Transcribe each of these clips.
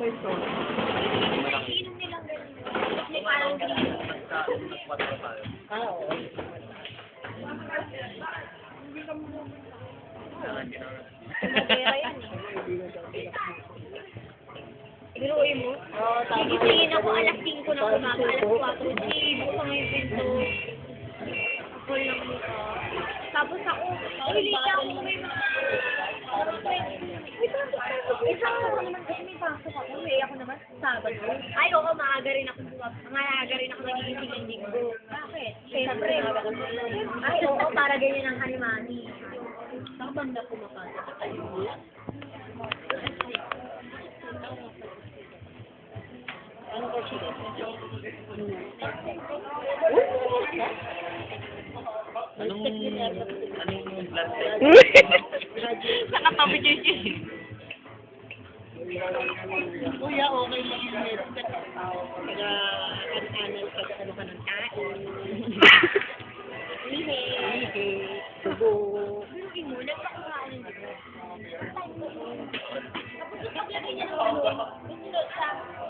person. Iinom nilang ganun. May parang green. Ah, oo. Pera yan eh. Biruin mo? Oo, tama. Gigisingin ako alas 5 ng umaga, alas 4. Buksan mo yung pinto. Call lang mukha. Tapos ako, hilita ako may mga... May pasok ako. Isang ako naman kasi may pasok ako. May ako naman Sabado. Ay, oo, maaga rin ako. Maaga rin ako nagigising ng linggo. Bakit? Siyempre. Ay, oo, para ganyan ang halimani. Saan banda pumapasok sa tayo? Anong course yun? Anong blood test? Nakatabi niya siya. Kuya, okay lang yung medicine. Taga-anal ka ano ka ng kain. Lihe. Lihe. Tubo. Biruin mo, nagpakuhaan ng lihe. Tapos ipaglagay niya ng ano,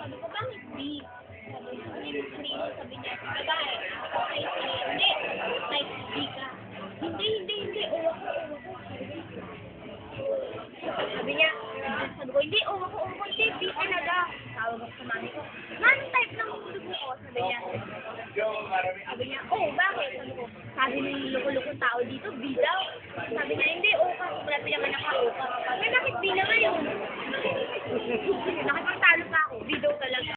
sabi ko, bakit B? Sabi ko, ano yung screen? Sabi niya, babae, okay, hindi, type B ka. Hindi, uwa ko. Sabi niya, sabi ko, hindi, uwa ko, hindi, B talaga. Tawag ako sa mami ko, mami, type ng dugo ko. Sabi niya, bakit? Sabi ng loko-lokong tao dito, B daw. Sabi niya, hindi, O ka. Wala pinaka naka-O ka. Sabi, bakit B naman yun? Nakipagtalo pa ako, B daw talaga.